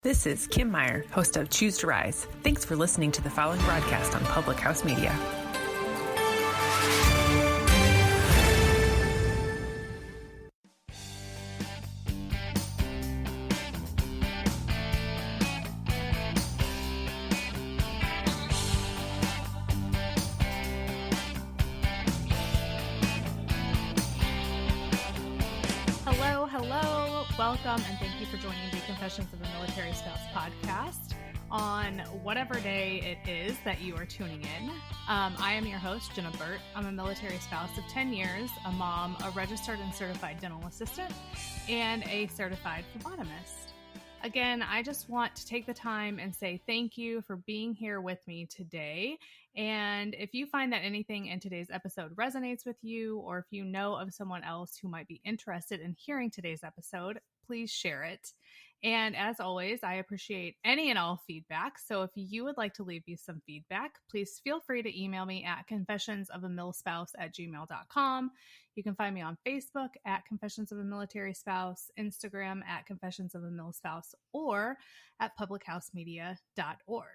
This is Kim Meyer, host of Choose to Rise. Thanks for listening to the following broadcast on Public House Media. Welcome and thank you for joining the Confessions of a Military Spouse podcast on whatever day it is that you are tuning in. I am your host, Jenna Burt. I'm a military spouse of 10 years, a mom, a registered and certified dental assistant, and a certified phlebotomist. Again, I just want to take the time and say thank you for being here with me today. And if you find that anything in today's episode resonates with you, or if you know of someone else who might be interested in hearing today's episode, please share it. And as always, I appreciate any and all feedback. So if you would like to leave me some feedback, please feel free to email me at confessionsofamilspouse@gmail.com. You can find me on Facebook at Confessions of a Military Spouse, Instagram at Confessions of a Mil Spouse, or at publichousemedia.org.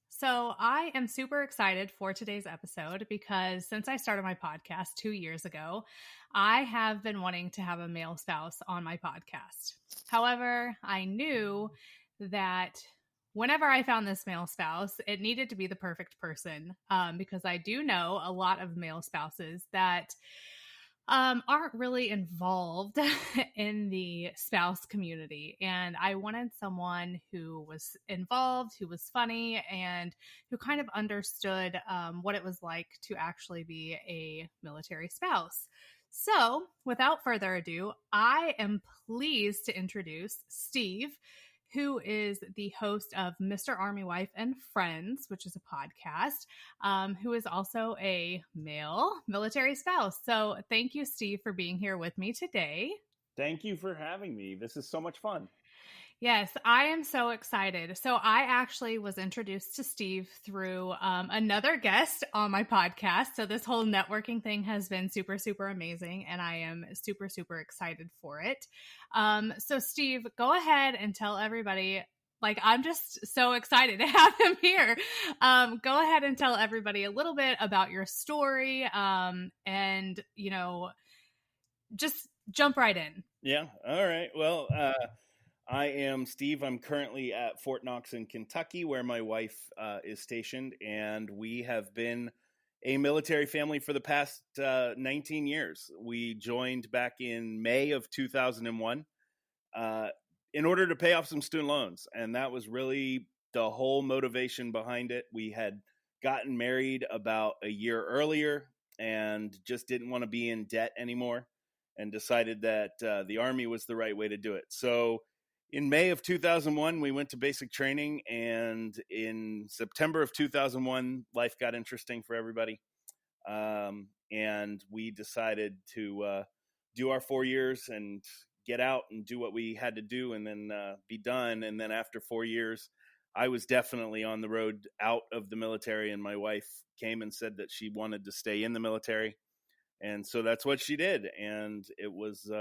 So I am super excited for today's episode because since I started my podcast 2 years ago, I have been wanting to have a male spouse on my podcast. However, I knew that whenever I found this male spouse, it needed to be the perfect person because I do know a lot of male spouses that aren't really involved in the spouse community. And I wanted someone who was involved, who was funny, and who kind of understood what it was like to actually be a military spouse. So without further ado, I am pleased to introduce Steve, who is the host of Mr. Army Wife and Friends, which is a podcast, who is also a male military spouse. So thank you, Steve, for being here with me today. Thank you for having me. This is so much fun. Yes, I am so excited. So I actually was introduced to Steve through another guest on my podcast. So this whole networking thing has been super, super amazing. And I am super, super excited for it. So Steve, go ahead and tell everybody, I'm just so excited to have him here. Go ahead and tell everybody a little bit about your story and, just jump right in. Yeah. All right. Well, I am Steve. I'm currently at Fort Knox in Kentucky, where my wife is stationed, and we have been a military family for the past 19 years. We joined back in May of 2001 in order to pay off some student loans, and that was really the whole motivation behind it. We had gotten married about a year earlier and just didn't want to be in debt anymore and decided that the Army was the right way to do it. So in May of 2001, we went to basic training, and in September of 2001, life got interesting for everybody. And we decided to do our 4 years and get out and do what we had to do and then be done. And then after 4 years, I was definitely on the road out of the military, and my wife came and said that she wanted to stay in the military. And so that's what she did. And it was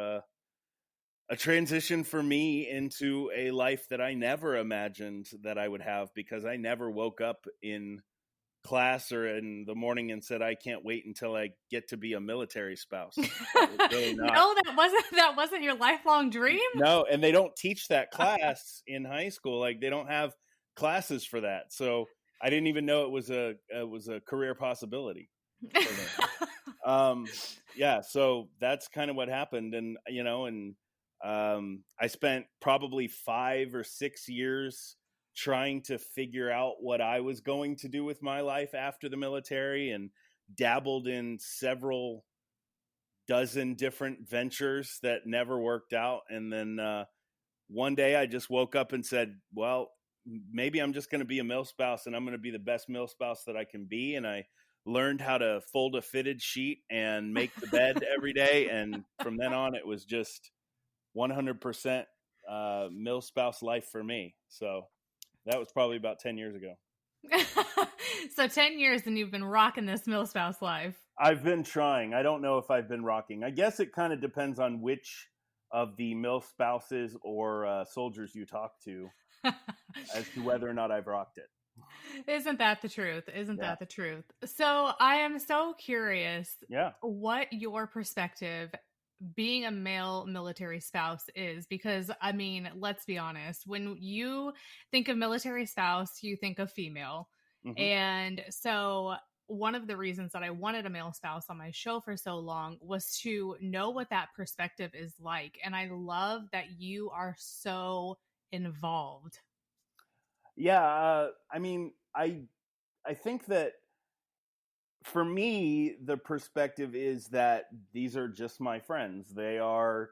a transition for me into a life that I never imagined that I would have, because I never woke up in class or in the morning and said, I can't wait until I get to be a military spouse. Really not. No, that wasn't your lifelong dream. No. And they don't teach that class in high school. They don't have classes for that. So I didn't even know it was a career possibility. Yeah. So that's kind of what happened. And, I spent probably 5 or 6 years trying to figure out what I was going to do with my life after the military, and dabbled in several dozen different ventures that never worked out. And then one day I just woke up and said, well, maybe I'm just going to be a mil spouse, and I'm going to be the best mil spouse that I can be. And I learned how to fold a fitted sheet and make the bed every day. And from then on, it was just 100% mil spouse life for me. So that was probably about 10 years ago. So 10 years and you've been rocking this mil spouse life. I've been trying. I don't know if I've been rocking. I guess it kind of depends on which of the mil spouses or soldiers you talk to. as to whether or not I've rocked it. Isn't that the truth? Isn't Yeah. that the truth? So I am so curious Yeah. what your perspective being a male military spouse is, because I mean, let's be honest, when you think of military spouse, you think of female. Mhm. And so one of the reasons that I wanted a male spouse on my show for so long was to know what that perspective is like. And I love that you are so involved. Yeah, I mean, I think that for me, the perspective is that these are just my friends. They are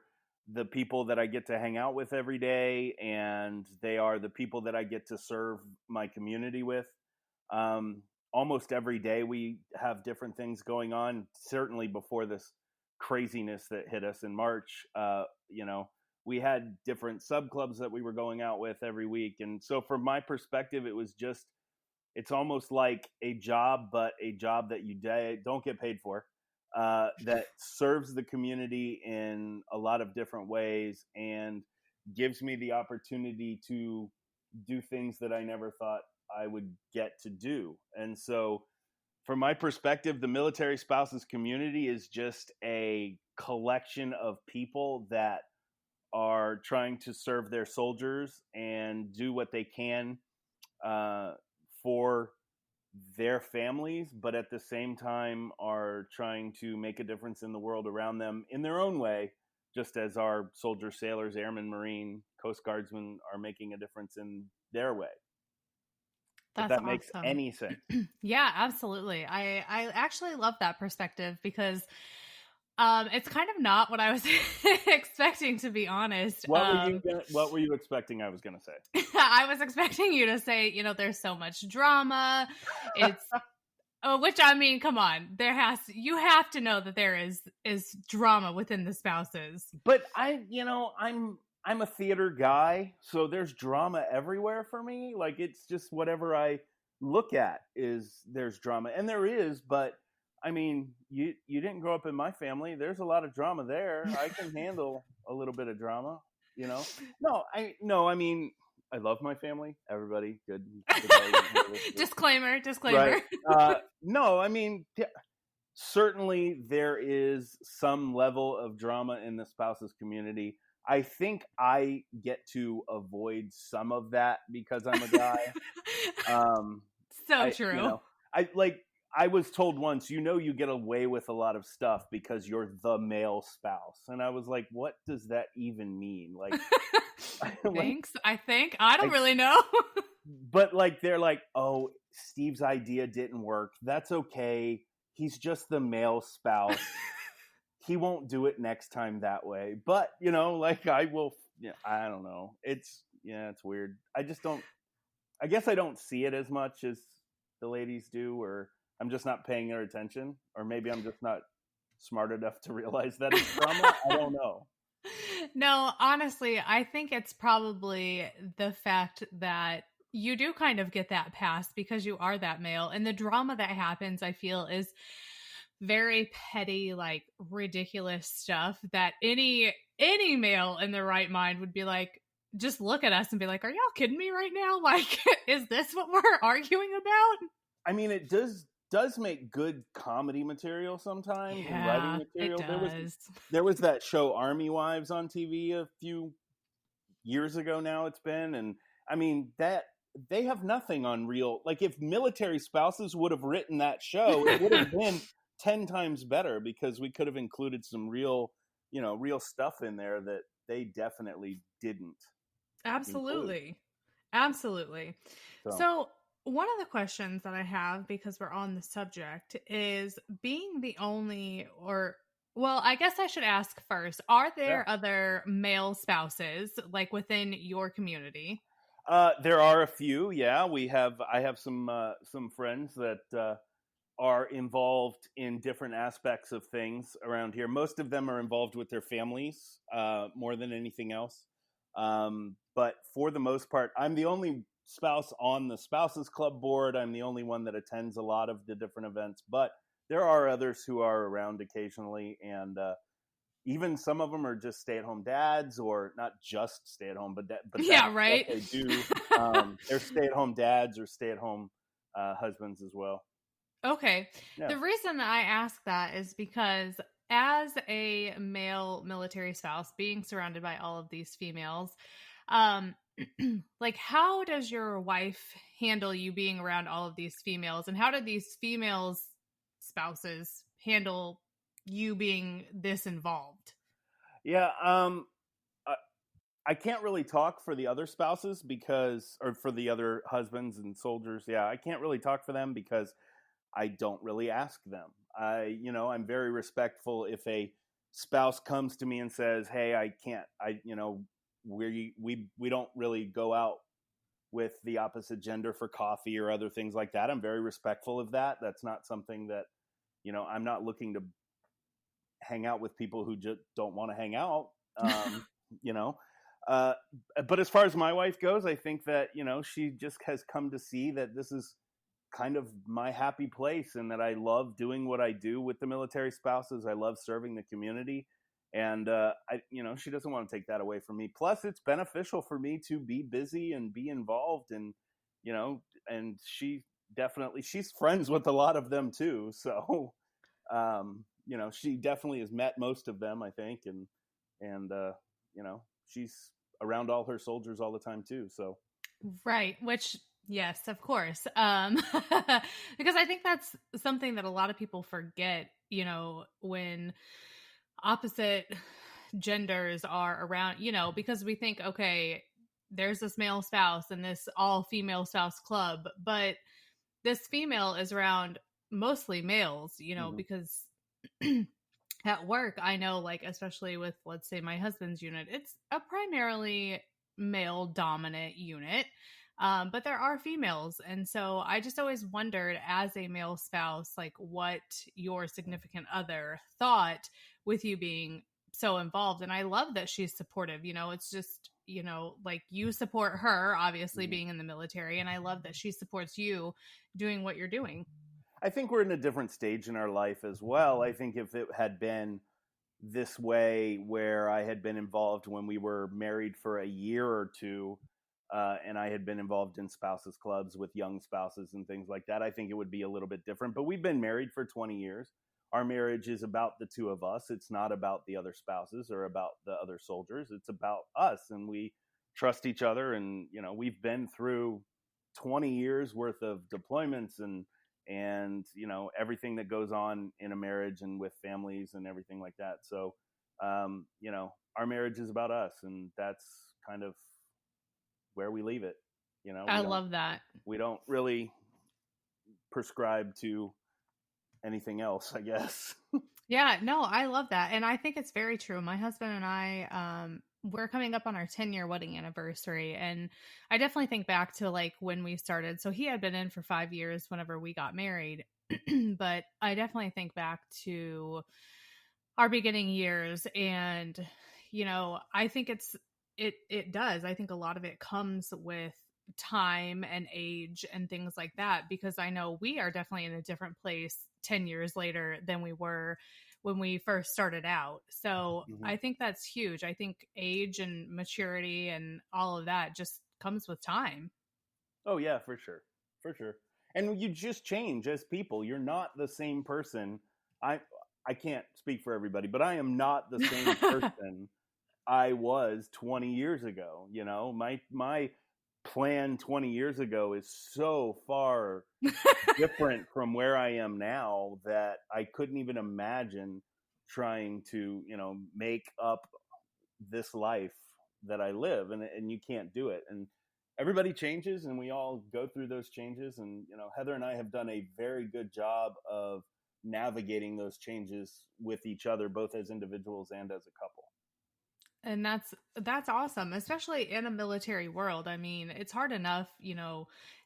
the people that I get to hang out with every day, and they are the people that I get to serve my community with. Almost every day we have different things going on. Certainly before this craziness that hit us in March, we had different sub clubs that we were going out with every week. And so from my perspective, it's almost like a job, but a job that you don't get paid for, that serves the community in a lot of different ways and gives me the opportunity to do things that I never thought I would get to do. And so from my perspective, the military spouses community is just a collection of people that are trying to serve their soldiers and do what they can for their families, but at the same time are trying to make a difference in the world around them in their own way, just as our soldiers, sailors, airmen, Marine, Coast Guardsmen are making a difference in their way. If That's that makes awesome. any sense. Yeah, absolutely. I actually love that perspective because it's kind of not what I was expecting, to be honest. What were you expecting I was going to say? I was expecting you to say, there's so much drama. It's which, I mean, come on, you have to know that there is drama within the spouses. But I'm a theater guy, so there's drama everywhere for me. Like, it's just whatever I look at there's drama, and there is. But I mean, you didn't grow up in my family. There's a lot of drama there. I can handle a little bit of drama. No, I mean, I love my family. Everybody, good. Disclaimer. Right. No, I mean, certainly there is some level of drama in the spouses community. I think I get to avoid some of that because I'm a guy. True. I was told once, you get away with a lot of stuff because you're the male spouse. And I was like, what does that even mean? Like, thanks. I think. I don't really know. But they're like, oh, Steve's idea didn't work. That's okay. He's just the male spouse. He won't do it next time that way. But, I will, I don't know. It's weird. I guess I don't see it as much as the ladies do, or I'm just not paying their attention, or maybe I'm just not smart enough to realize that it's drama. I don't know. No, honestly, I think it's probably the fact that you do kind of get that pass because you are that male, and the drama that happens, I feel, is very petty, like ridiculous stuff that any male in their right mind would be like, just look at us and be like, are y'all kidding me right now? Like, is this what we're arguing about? I mean, it does make good comedy material sometimes, and writing material. It does. There was that show Army Wives on TV a few years ago now it's been, and I mean that they have nothing on real. Like, if military spouses would have written that show, it would have been 10 times better, because we could have included some real stuff in there that they definitely didn't. Absolutely. So one of the questions that I have, because we're on the subject, is being the only, I guess I should ask first, are there other male spouses like within your community? There are a few. Yeah, I have some friends that are involved in different aspects of things around here. Most of them are involved with their families more than anything else. But for the most part, I'm the only spouse on the Spouses Club board. I'm the only one that attends a lot of the different events. But there are others who are around occasionally. And even some of them are just stay-at-home dads, or not just stay-at-home, but Yeah, that's right. what they do. They're stay-at-home dads or stay-at-home husbands as well. Okay. Yeah. The reason I ask that is because as a male military spouse, being surrounded by all of these females, um, like how does your wife handle you being around all of these females, and how did these females spouses handle you being this involved? Yeah. I can't really talk for the other spouses or for the other husbands and soldiers. Yeah, I can't really talk for them because I don't really ask them. I'm very respectful if a spouse comes to me and says, "Hey, I can't. We don't really go out with the opposite gender for coffee or other things like that." I'm very respectful of that. That's not something that, I'm not looking to hang out with people who just don't want to hang out. you know, but as far as my wife goes, I think that, she just has come to see that this is kind of my happy place, and that I love doing what I do with the military spouses. I love serving the community. And, she doesn't want to take that away from me. Plus it's beneficial for me to be busy and be involved, and, and she's friends with a lot of them too. So, she definitely has met most of them, I think. And she's around all her soldiers all the time too. So. Right. Which, yes, of course. Because I think that's something that a lot of people forget, when opposite genders are around, because we think, okay, there's this male spouse and this all female spouse club, but this female is around mostly males, Mhm. because at work, I know, like, especially with, let's say, my husband's unit, it's a primarily male dominant unit. But there are females. And so I just always wondered, as a male spouse, like what your significant other thought with you being so involved. And I love that she's supportive. It's just, like you support her, obviously, Mhm. being in the military. And I love that she supports you doing what you're doing. I think we're in a different stage in our life as well. I think if it had been this way, where I had been involved when we were married for a year or two, and I had been involved in spouses clubs with young spouses and things like that, I think it would be a little bit different. But we've been married for 20 years. Our marriage is about the two of us. It's not about the other spouses or about the other soldiers. It's about us, and we trust each other. And, we've been through 20 years worth of deployments and everything that goes on in a marriage and with families and everything like that. So, our marriage is about us, and that's kind of where we leave it. I love that. We don't really prescribe to anything else, I guess. Yeah, no, I love that. And I think it's very true. My husband and I, we're coming up on our 10-year wedding anniversary. And I definitely think back to like when we started. So he had been in for 5 years whenever we got married. But I definitely think back to our beginning years. And, I think it does. I think a lot of it comes with time and age and things like that, because I know we are definitely in a different place 10 years later than we were when we first started out. So Mhm. I think that's huge. I think age and maturity and all of that just comes with time. Oh yeah, for sure. For sure. And you just change as people. You're not the same person. I can't speak for everybody, but I am not the same person I was 20 years ago. My plan 20 years ago is so far different from where I am now that I couldn't even imagine trying to, make up this life that I live, and you can't do it. And everybody changes, and we all go through those changes. And, Heather and I have done a very good job of navigating those changes with each other, both as individuals and as a couple. And that's awesome, especially in a military world. I mean, it's hard enough,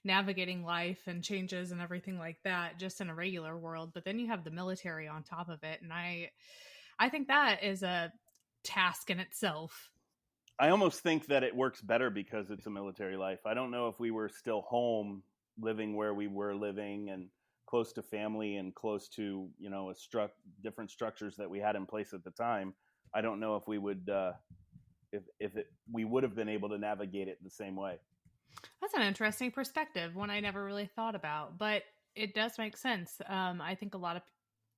navigating life and changes and everything like that just in a regular world, but then you have the military on top of it. And I think that is a task in itself. I almost think that it works better because it's a military life. I don't know if we were still home, living where we were living and close to family and close to, different structures that we had in place at the time. I don't know if we would we would have been able to navigate it the same way. That's an interesting perspective, one I never really thought about, but it does make sense. I think about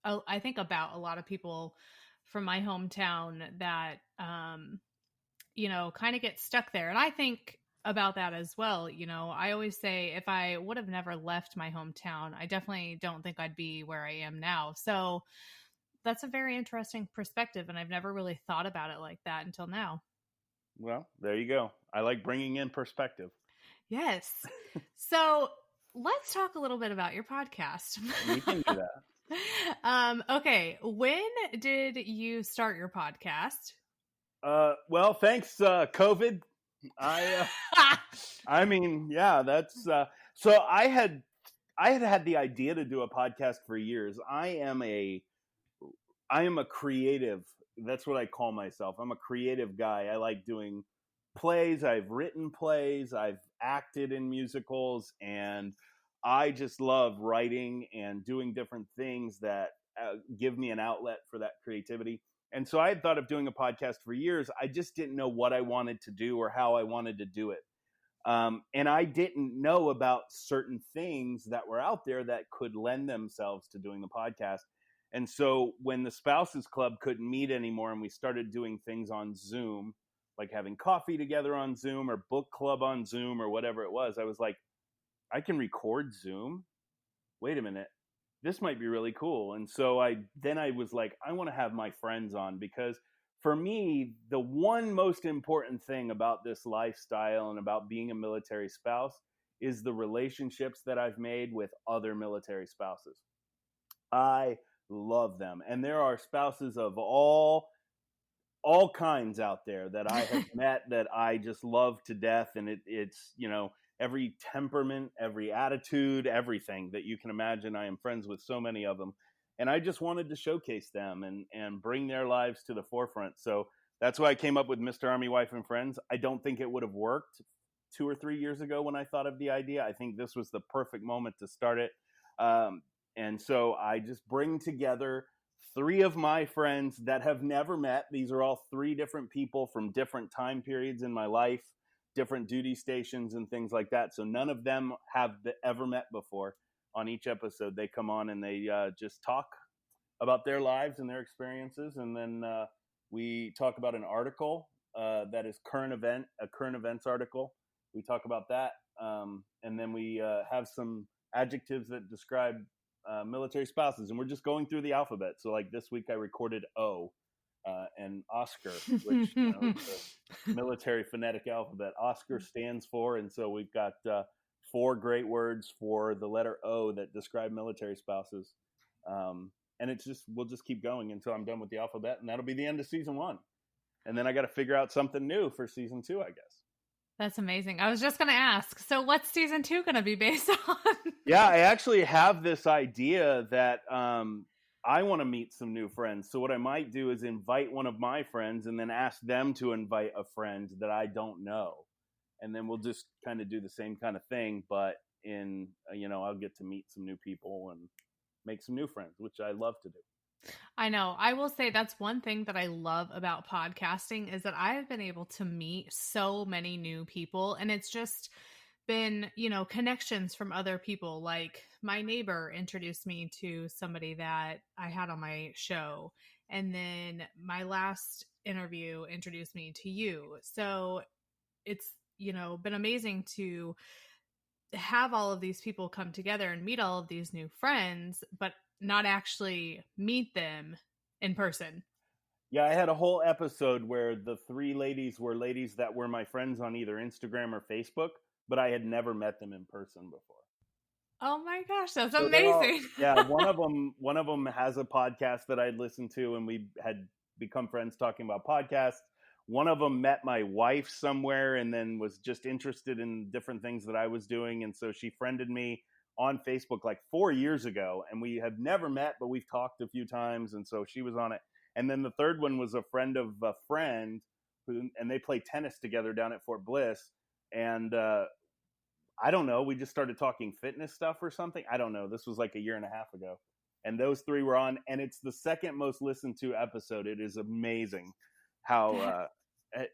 a lot of people from my hometown that kind of get stuck there, and I think about that as well. I always say if I would have never left my hometown, I definitely don't think I'd be where I am now. So that's a very interesting perspective, and I've never really thought about it like that until now. Well, there you go. I like bringing in perspective. Yes. So let's talk a little bit about your podcast. We can do that. Okay. When did you start your podcast? Well, thanks, COVID. I mean, yeah, that's, so I had the idea to do a podcast for years. I am a creative. That's what I call myself. I'm a creative guy. I like doing plays. I've written plays. I've acted in musicals, and I just love writing and doing different things that give me an outlet for that creativity. And so I had thought of doing a podcast for years. I just didn't know what I wanted to do or how I wanted to do it. And I didn't know about certain things that were out there that could lend themselves to doing the podcast. And so when the Spouses Club couldn't meet anymore and we started doing things on Zoom, like having coffee together on Zoom or book club on Zoom or whatever it was, I was like, I can record Zoom? Wait a minute. This might be really cool. And so I was like, I want to have my friends on, because for me, the one most important thing about this lifestyle and about being a military spouse is the relationships that I've made with other military spouses. I love them. And there are spouses of all kinds out there that I have met that I just love to death. And it's, every temperament, every attitude, everything that you can imagine. I am friends with so many of them. And I just wanted to showcase them and bring their lives to the forefront. So that's why I came up with Mr. Army Wife and Friends. I don't think it would have worked 2 or 3 years ago when I thought of the idea. I think this was the perfect moment to start it. And so I just bring together 3 of my friends that have never met. These are all 3 different people from different time periods in my life, different duty stations and things like that. So none of them have ever met before. On each episode, they come on and they just talk about their lives and their experiences. And then we talk about an article that is a current events article. We talk about that. And then we have some adjectives that describe military spouses, and we're just going through the alphabet. So like this week I recorded O and Oscar, which is the military phonetic alphabet. Oscar stands for, and so we've got 4 great words for the letter O that describe military spouses. And we'll just keep going until I'm done with the alphabet, and that'll be the end of season 1. And then I got to figure out something new for season 2, I guess. That's amazing. I was just going to ask, so what's season 2 going to be based on? Yeah, I actually have this idea that I want to meet some new friends. So what I might do is invite one of my friends and then ask them to invite a friend that I don't know. And then we'll just kind of do the same kind of thing, but I'll get to meet some new people and make some new friends, which I love to do. I know. I will say that's one thing that I love about podcasting is that I have been able to meet so many new people, and it's just been, connections from other people. Like my neighbor introduced me to somebody that I had on my show, and then my last interview introduced me to you. So it's, been amazing to have all of these people come together and meet all of these new friends, but not actually meet them in person. Yeah, I had a whole episode where the 3 ladies were ladies that were my friends on either Instagram or Facebook, but I had never met them in person before. Oh my gosh, that's amazing. One of them has a podcast that I'd listened to, and we had become friends talking about podcasts. One of them met my wife somewhere and then was just interested in different things that I was doing. And so she friended me on Facebook like 4 years ago, and we have never met, but we've talked a few times. And so she was on it. And then the third one was a friend of a friend and they play tennis together down at Fort Bliss. And I don't know, we just started talking fitness stuff or something. I don't know. This was like a year and a half ago. and those 3 were on, and it's the second most listened to episode. It is amazing how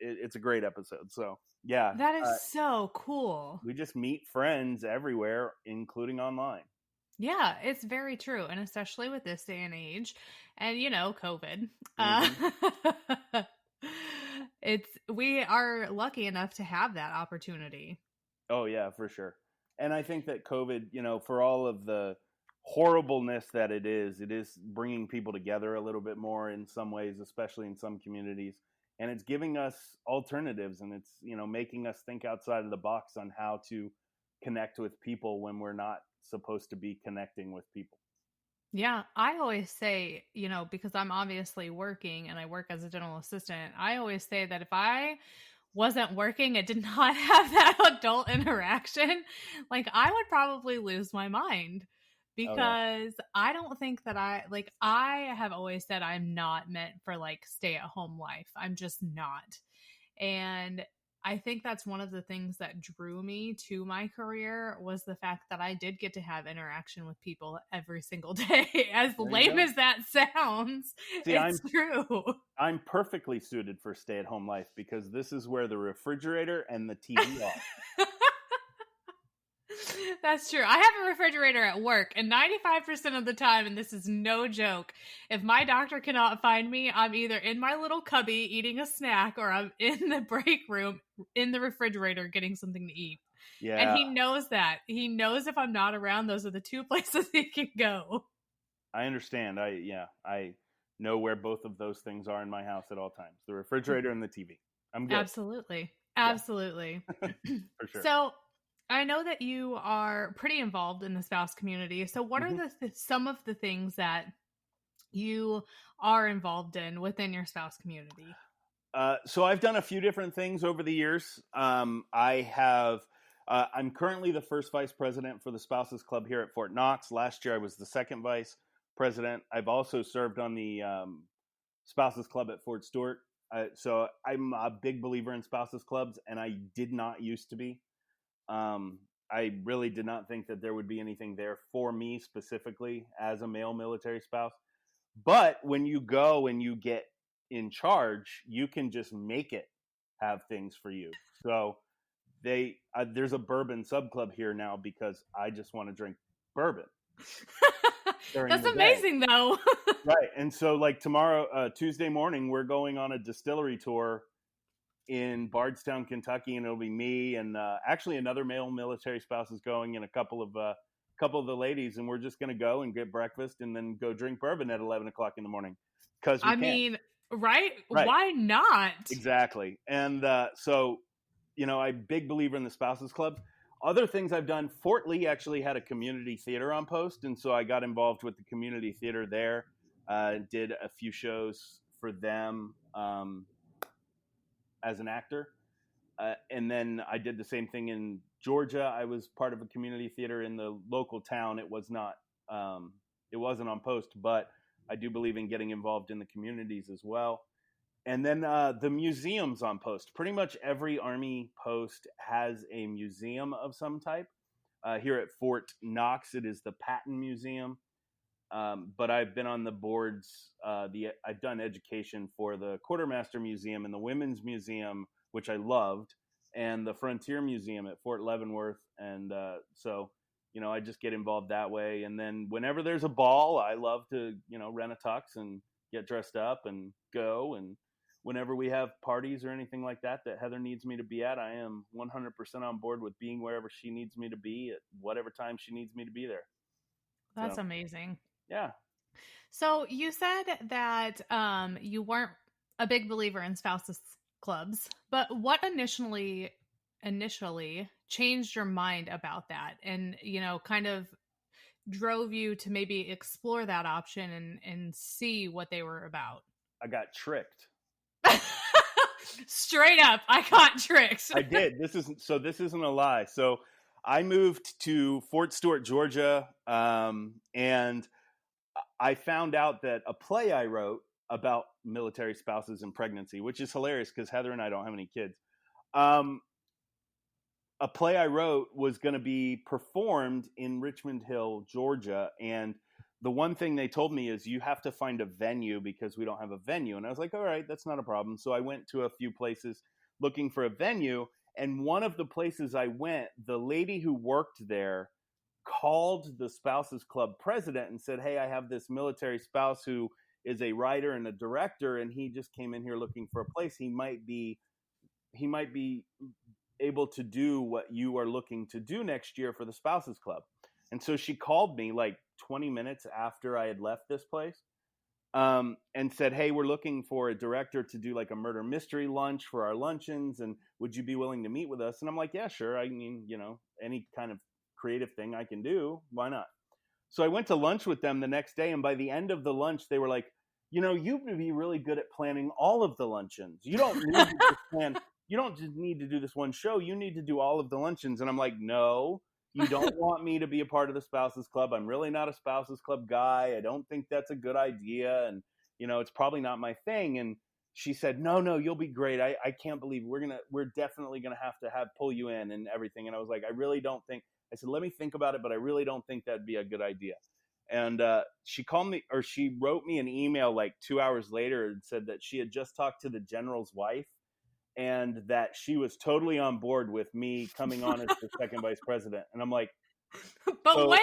it's a great episode. So yeah, That is so cool. we just meet friends everywhere, including online. Yeah, it's very true. And especially with this day and age and, COVID, we are lucky enough to have that opportunity. Oh yeah, for sure. And I think that COVID, for all of the horribleness that it is bringing people together a little bit more in some ways, especially in some communities. And it's giving us alternatives, and it's, making us think outside of the box on how to connect with people when we're not supposed to be connecting with people. Yeah, I always say, because I'm obviously working and I work as a dental assistant, I always say that if I wasn't working and did not have that adult interaction, like I would probably lose my mind, because I don't think that I have always said I'm not meant for like stay at home life. I'm just not. And I think that's one of the things that drew me to my career, was the fact that I did get to have interaction with people every single day. As lame as that sounds, it's true. I'm perfectly suited for stay-at-home life, because this is where the refrigerator and the TV are. That's true. I have a refrigerator at work, and 95% of the time, and this is no joke, if my doctor cannot find me, I'm either in my little cubby eating a snack, or I'm in the break room in the refrigerator getting something to eat. Yeah. And he knows that. He knows if I'm not around, those are the 2 places he can go. I understand. I know where both of those things are in my house at all times. The refrigerator and the TV. I'm good. Absolutely. Yeah. For sure. So I know that you are pretty involved in the spouse community. So what are some of the things that you are involved in within your spouse community? So I've done a few different things over the years. I'm currently the first vice president for the Spouses Club here at Fort Knox. Last year I was the second vice president. I've also served on the Spouses Club at Fort Stewart. So I'm a big believer in Spouses Clubs, and I did not used to be. I really did not think that there would be anything there for me specifically as a male military spouse. But when you go and you get in charge, you can just make it have things for you. So there's a bourbon sub club here now, because I just want to drink bourbon. That's amazing though. Right. And so like tomorrow, Tuesday morning, we're going on a distillery tour in Bardstown, Kentucky, and it'll be me and actually another male military spouse is going, and a couple of the ladies, and we're just going to go and get breakfast and then go drink bourbon at 11 o'clock in the morning. Because right? Why not? Exactly. And so, I'm a big believer in the Spouses Club. Other things I've done, Fort Lee actually had a community theater on post, and so I got involved with the community theater there. Did a few shows for them as an actor. And then I did the same thing in Georgia. I was part of a community theater in the local town. It wasn't on post, but I do believe in getting involved in the communities as well. And then the museums on post. Pretty much every Army post has a museum of some type. Here at Fort Knox, it is the Patton Museum. But I've been on the boards. I've done education for the Quartermaster Museum and the Women's Museum, which I loved, and the Frontier Museum at Fort Leavenworth. And so, I just get involved that way. And then whenever there's a ball, I love to, rent a tux and get dressed up and go. And whenever we have parties or anything like that Heather needs me to be at, I am 100% on board with being wherever she needs me to be at whatever time she needs me to be there. That's amazing. Yeah. So you said that you weren't a big believer in spouses clubs, but what initially changed your mind about that, and kind of drove you to maybe explore that option and see what they were about? I got tricked. Straight up, I got tricked. I did. This isn't a lie. So I moved to Fort Stewart, Georgia, and I found out that a play I wrote about military spouses and pregnancy, which is hilarious because Heather and I don't have any kids. A play I wrote was going to be performed in Richmond Hill, Georgia, and the one thing they told me is you have to find a venue because we don't have a venue. And I was like, all right, that's not a problem. So I went to a few places looking for a venue. And one of the places I went, the lady who worked there called the Spouses Club president and said, hey, I have this military spouse who is a writer and a director, and he just came in here looking for a place. He might be able to do what you are looking to do next year for the Spouses Club. And so she called me like 20 minutes after I had left this place, and said, hey, we're looking for a director to do like a murder mystery lunch for our luncheons. And would you be willing to meet with us? And I'm like, yeah, sure. I mean, any kind of creative thing I can do. Why not? So I went to lunch with them the next day. And by the end of the lunch, they were like, you would be really good at planning all of the luncheons. You don't need to just plan. You don't just need to do this one show. You need to do all of the luncheons. And I'm like, no, you don't want me to be a part of the Spouses Club. I'm really not a Spouses Club guy. I don't think that's a good idea. And, it's probably not my thing. And she said, no, you'll be great. I can't believe we're definitely going to have pull you in and everything. And I was like, I said, let me think about it, but I really don't think that'd be a good idea. And she wrote me an email like 2 hours later and said that she had just talked to the general's wife and that she was totally on board with me coming on as the second vice president. And I'm like, but wait,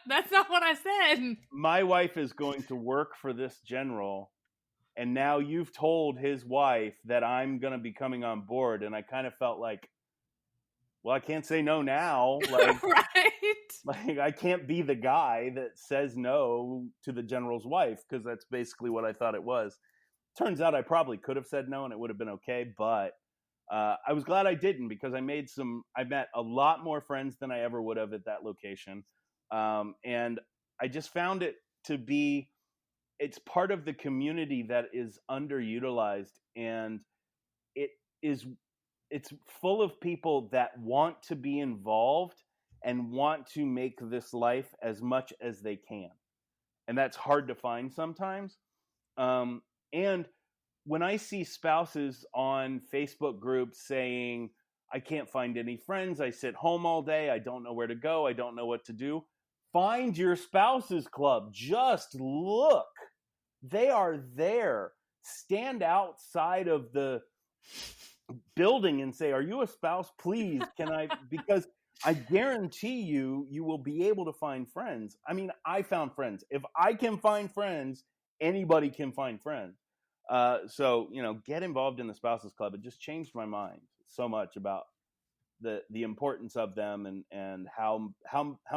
that's not what I said. My wife is going to work for this general, and now you've told his wife that I'm going to be coming on board. And I kind of felt like, well, I can't say no now. Like, right. Like, I can't be the guy that says no to the general's wife, because that's basically what I thought it was. Turns out I probably could have said no and it would have been okay, but I was glad I didn't, because I met a lot more friends than I ever would have at that location. And I just found it to be, it's part of the community that is underutilized, and it's full of people that want to be involved and want to make this life as much as they can. And that's hard to find sometimes. And when I see spouses on Facebook groups saying, I can't find any friends, I sit home all day, I don't know where to go, I don't know what to do, find your spouses club. Just look. They are there. Stand outside of the building and say, are you a spouse? Please, can I? Because I guarantee you will be able to find friends. I mean, I found friends. If I can find friends, anybody can find friends. So, get involved in the Spouses Club. It just changed my mind so much about the importance of them and how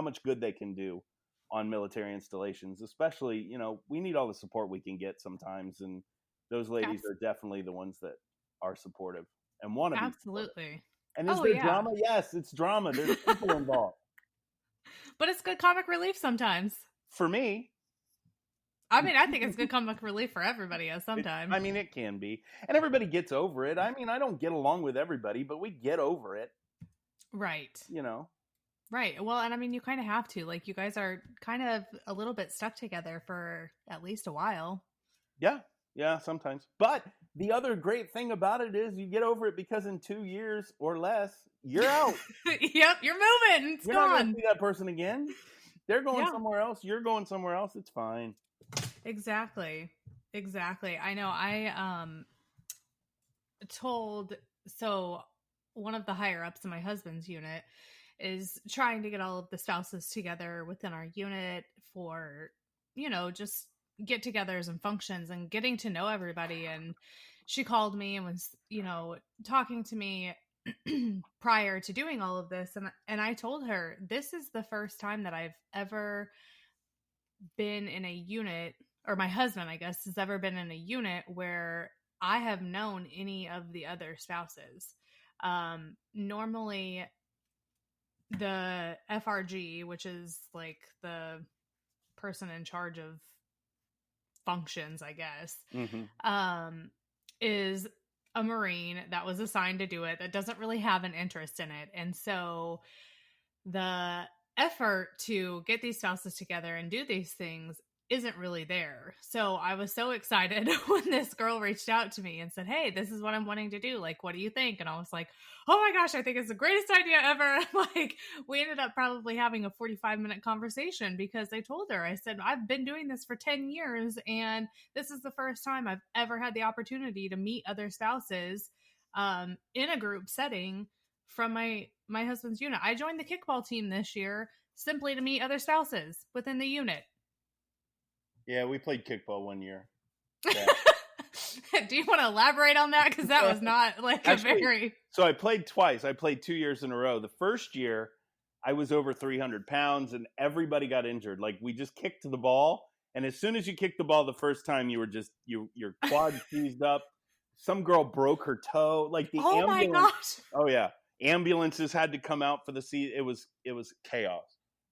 much good they can do on military installations. Especially, we need all the support we can get sometimes, and those ladies are definitely the ones that are supportive and want to be absolutely. And is there drama? Yes, it's drama. There's people involved. But it's good comic relief sometimes. For me. I mean, I think it's good comic relief for everybody sometimes. It can be. And everybody gets over it. I mean, I don't get along with everybody, but we get over it. Right. Right. Well, and you kind of have to. Like, you guys are kind of a little bit stuck together for at least a while. Yeah, sometimes. But the other great thing about it is you get over it, because in 2 years or less, you're out. Yep, you're moving. You're not going to see that person again. They're going somewhere else. You're going somewhere else. It's fine. Exactly. I know. I so one of the higher ups in my husband's unit is trying to get all of the spouses together within our unit for, just get-togethers and functions and getting to know everybody. And she called me and was, talking to me prior to doing all of this. And I told her, this is the first time that I've ever been in a unit, or my husband, I guess, has ever been in a unit where I have known any of the other spouses. Normally the FRG, which is like the person in charge of functions, I guess, is a Marine that was assigned to do it, that doesn't really have an interest in it. And so the effort to get these spouses together and do these things isn't really there. So I was so excited when this girl reached out to me and said, "Hey, this is what I'm wanting to do. Like, what do you think?" And I was like, "Oh my gosh, I think it's the greatest idea ever." Like, we ended up probably having a 45-minute conversation because I told her, I said, "I've been doing this for 10 years and this is the first time I've ever had the opportunity to meet other spouses in a group setting from my husband's unit. I joined the kickball team this year simply to meet other spouses within the unit." Yeah, we played kickball one year. Yeah. Do you want to elaborate on that? Because that was not like Actually, a very... So I played twice. I played 2 years in a row. The first year, I was over 300 pounds, and everybody got injured. Like, we just kicked the ball, and as soon as you kicked the ball the first time, you were just your quad seized up. Some girl broke her toe. Like the Oh my ambulance. gosh. Oh yeah, ambulances had to come out for the seat. It was chaos.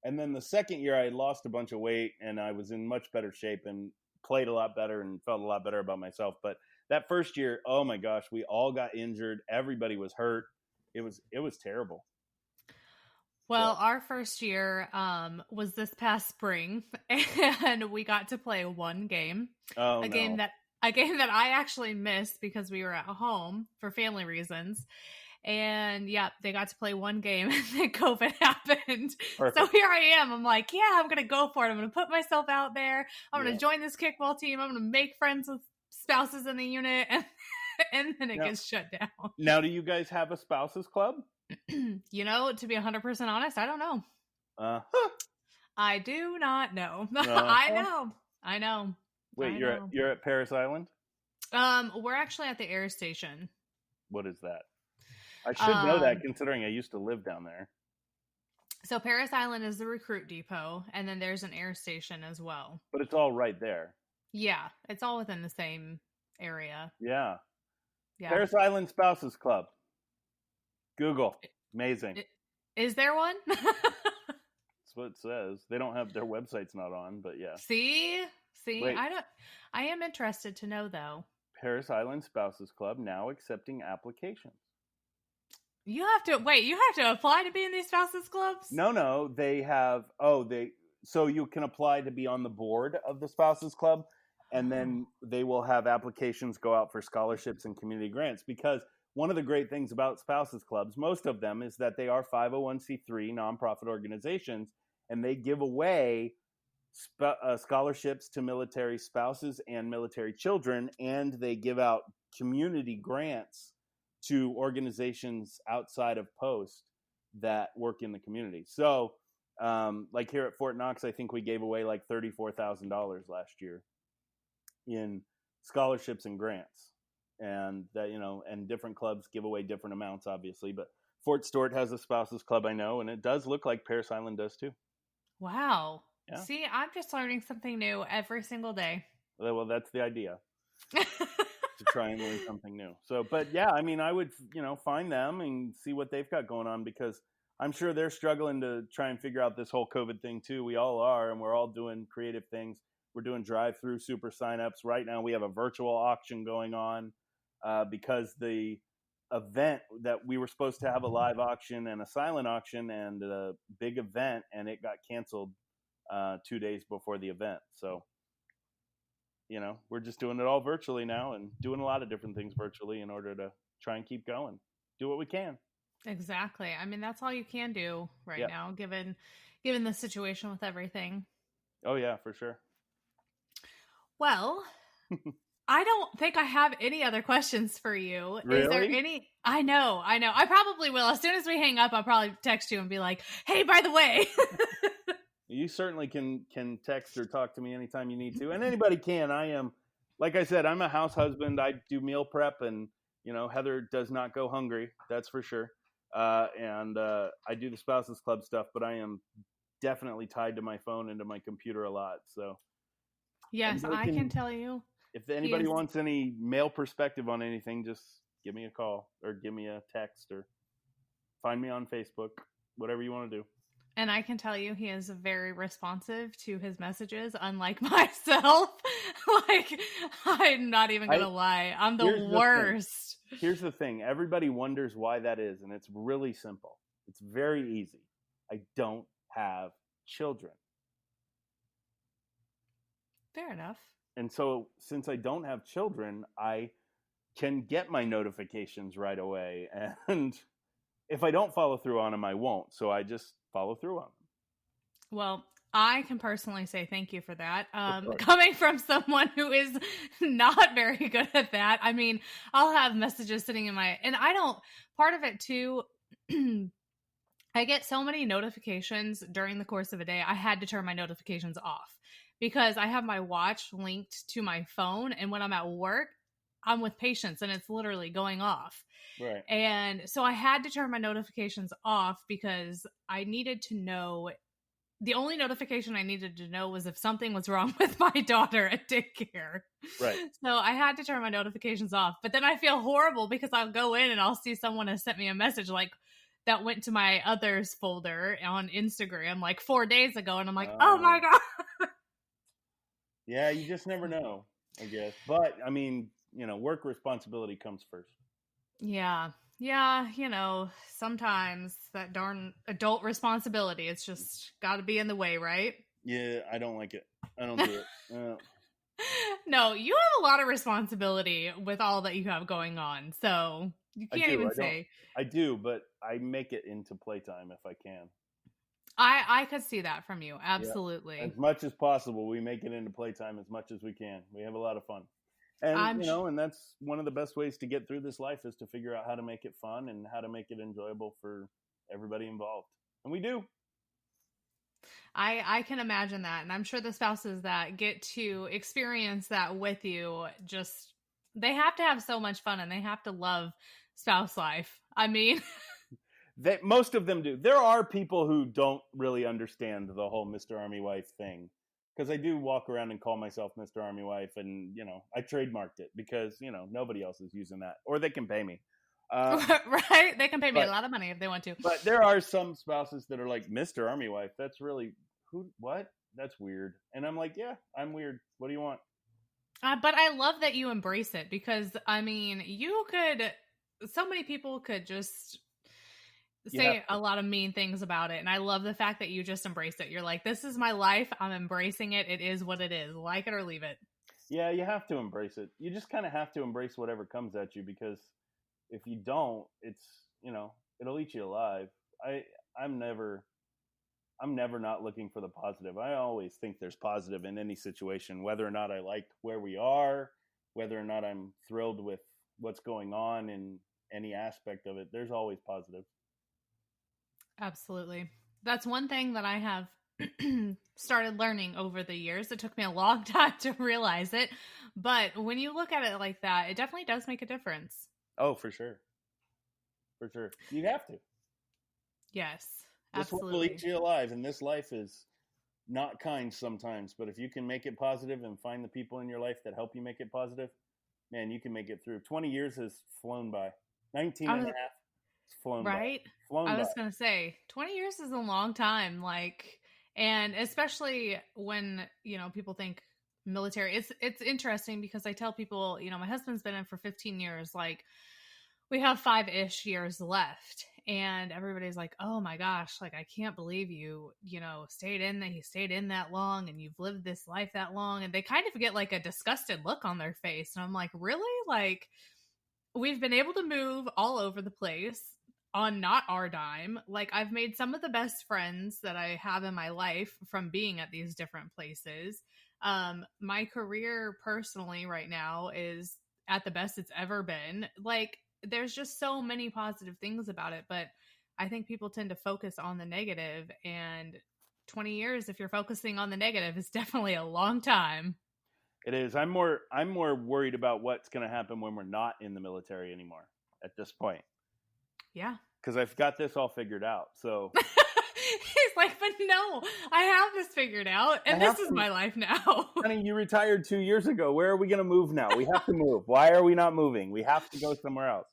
And then the second year, I had lost a bunch of weight, and I was in much better shape and played a lot better and felt a lot better about myself. But that first year, oh my gosh, we all got injured. Everybody was hurt. It was terrible. Well, our first year was this past spring, and we got to play one game. Oh, a game that I actually missed because we were at home for family reasons. And yeah, they got to play one game and then COVID happened. Perfect. So here I am. I'm like, yeah, I'm going to go for it. I'm going to put myself out there. I'm going to join this kickball team. I'm going to make friends with spouses in the unit. And then it gets shut down. Now, do you guys have a spouses club? You know, to be 100% honest, I don't know. I do not know. I know. Wait, you're at Paris Island? We're actually at the air station. What is that? I should know that, considering I used to live down there. So Paris Island is the recruit depot, and then there's an air station as well. But it's all right there. Yeah, it's all within the same area. Yeah. Paris Island Spouses Club. Google. Amazing. Is there one? That's what it says. They don't have their website's not on, but yeah. See, Wait. I am interested to know though. Paris Island Spouses Club now accepting applications. You have to apply to be in these spouses clubs? No, they have so you can apply to be on the board of the Spouses Club, and then they will have applications go out for scholarships and community grants. Because one of the great things about spouses clubs, most of them, is that they are 501c3 nonprofit organizations, and they give away scholarships to military spouses and military children, and they give out community grants to organizations outside of post that work in the community. So, like here at Fort Knox, I think we gave away like $34,000 last year in scholarships and grants. And that, and different clubs give away different amounts, obviously. But Fort Stewart has a spouses club, I know, and it does look like Paris Island does too. Wow. Yeah. See, I'm just learning something new every single day. Well, that's the idea. To try and learn something new. So, but yeah, I mean, I would, find them and see what they've got going on, because I'm sure they're struggling to try and figure out this whole COVID thing too. We all are, and we're all doing creative things. We're doing drive-through super signups. Right now we have a virtual auction going on because the event that we were supposed to have a live auction and a silent auction and a big event, and it got canceled 2 days before the event. So, we're just doing it all virtually now and doing a lot of different things virtually in order to try and keep going, do what we can. Exactly. I mean, that's all you can do right now, given the situation with everything. Oh yeah, for sure. Well, I don't think I have any other questions for you. Really? Is there any? I know. I probably will. As soon as we hang up, I'll probably text you and be like, "Hey, by the way." You certainly can text or talk to me anytime you need to, and anybody can. I am, like I said, I'm a house husband. I do meal prep, and Heather does not go hungry. That's for sure. And I do the Spouses Club stuff, but I am definitely tied to my phone and to my computer a lot. So yes, I can tell you. If anybody wants any male perspective on anything, just give me a call or give me a text or find me on Facebook, whatever you want to do. And I can tell you he is very responsive to his messages, unlike myself. Like, I'm not even going to lie. I'm the worst. Here's the thing. Everybody wonders why that is, and it's really simple. It's very easy. I don't have children. Fair enough. And so since I don't have children, I can get my notifications right away. And if I don't follow through on them, I won't. So I just follow through on them. Well, I can personally say thank you for that. Coming from someone who is not very good at that. I mean, I'll have messages sitting in and I don't, part of it too, I get so many notifications during the course of a day. I had to turn my notifications off because I have my watch linked to my phone. And when I'm at work, I'm with patients and it's literally going off. Right. And so I had to turn my notifications off because I needed to know. The only notification I needed to know was if something was wrong with my daughter at daycare. Right. So I had to turn my notifications off. But then I feel horrible because I'll go in and I'll see someone has sent me a message like that went to my others folder on Instagram like 4 days ago. And I'm like, oh my God. Yeah, you just never know, I guess. But I mean, work responsibility comes first. Yeah. Yeah, sometimes that darn adult responsibility, it's just got to be in the way, right? Yeah, I don't like it. I don't do it. No, you have a lot of responsibility with all that you have going on, so you can't even say. I do, but I make it into playtime if I can. I could see that from you, absolutely. Yeah. As much as possible, we make it into playtime as much as we can. We have a lot of fun. And, and that's one of the best ways to get through this life is to figure out how to make it fun and how to make it enjoyable for everybody involved. And we do. I can imagine that. And I'm sure the spouses that get to experience that with you, they have to have so much fun and they have to love spouse life. I mean, most of them do. There are people who don't really understand the whole Mr. Army Wife thing. Because I do walk around and call myself Mr. Army Wife, and, I trademarked it because, nobody else is using that. Or they can pay me. Right? They can pay me a lot of money if they want to. But there are some spouses that are like, Mr. Army Wife, that's really, what? That's weird. And I'm like, yeah, I'm weird. What do you want? But I love that you embrace it because, I mean, so many people could just say a lot of mean things about it. And I love the fact that you just embrace it. You're like, this is my life. I'm embracing it. It is what it is. Like it or leave it. Yeah, you have to embrace it. You just kind of have to embrace whatever comes at you because if you don't, it's, it'll eat you alive. I'm never not looking for the positive. I always think there's positive in any situation, whether or not I like where we are, whether or not I'm thrilled with what's going on in any aspect of it. There's always positive. Absolutely. That's one thing that I have started learning over the years. It took me a long time to realize it. But when you look at it like that, it definitely does make a difference. Oh, for sure. For sure. You have to. Yes, absolutely. This will eat you alive. And this life is not kind sometimes. But if you can make it positive and find the people in your life that help you make it positive, man, you can make it through. 20 years has flown by. 19 and a half. Flown right? By. I was going to say 20 years is a long time. And especially when, people think military, it's interesting because I tell people, my husband's been in for 15 years. We have 5-ish years left and everybody's like, oh my gosh, I can't believe you stayed in that long and you've lived this life that long. And they kind of get a disgusted look on their face. And I'm like, really? We've been able to move all over the place on not our dime. I've made some of the best friends that I have in my life from being at these different places. My career personally right now is at the best it's ever been. There's just so many positive things about it, but I think people tend to focus on the negative, and 20 years, if you're focusing on the negative, is definitely a long time. It is. I'm more worried about what's going to happen when we're not in the military anymore at this point. Yeah. Because I've got this all figured out. So he's like, but no, I have this figured out. And this is my life now. Honey, you retired 2 years ago. Where are we going to move now? We have to move. Why are we not moving? We have to go somewhere else.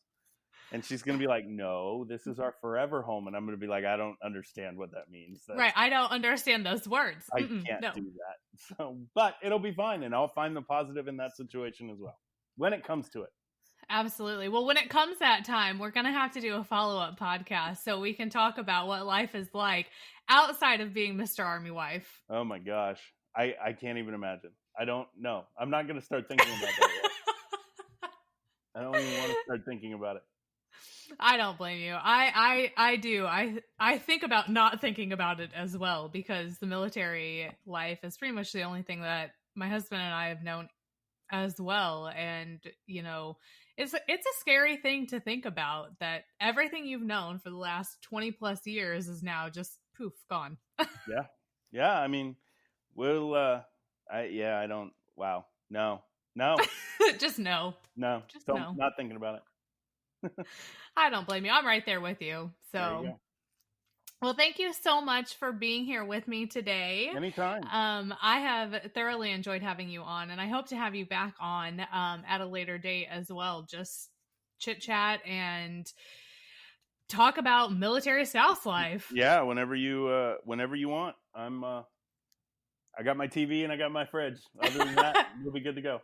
And she's going to be like, no, this is our forever home. And I'm going to be like, I don't understand what that means. Right. I don't understand those words. I can't do that. So, but it'll be fine. And I'll find the positive in that situation as well when it comes to it. Absolutely. Well, when it comes that time, we're going to have to do a follow-up podcast so we can talk about what life is like outside of being Mr. Army Wife. Oh my gosh. I can't even imagine. I don't know. I'm not going to start thinking about that yet. I don't even want to start thinking about it. I don't blame you. I do. I think about not thinking about it as well, because the military life is pretty much the only thing that my husband and I have known as well. And, you know, it's a scary thing to think about, that everything you've known for the last 20 plus years is now just poof, gone. Yeah. Yeah. I mean, we'll, I don't, wow. No. Just no. No. Just So, no. not thinking about it. I don't blame you. I'm right there with you. There So, you go. well, thank you so much for being here with me today. Anytime. I have thoroughly enjoyed having you on, and I hope to have you back on at a later date as well. Just chit chat and talk about military spouse life. Yeah. Whenever you want. I got my TV and I got my fridge. Other than that, we'll be good to go.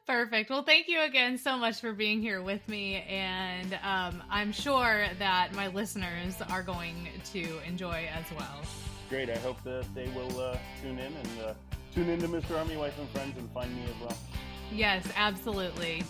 Perfect. Well, thank you again so much for being here with me. And I'm sure that my listeners are going to enjoy as well. Great. I hope that they will tune in and tune into Mr. Army Wife and Friends and find me as well. Yes, absolutely.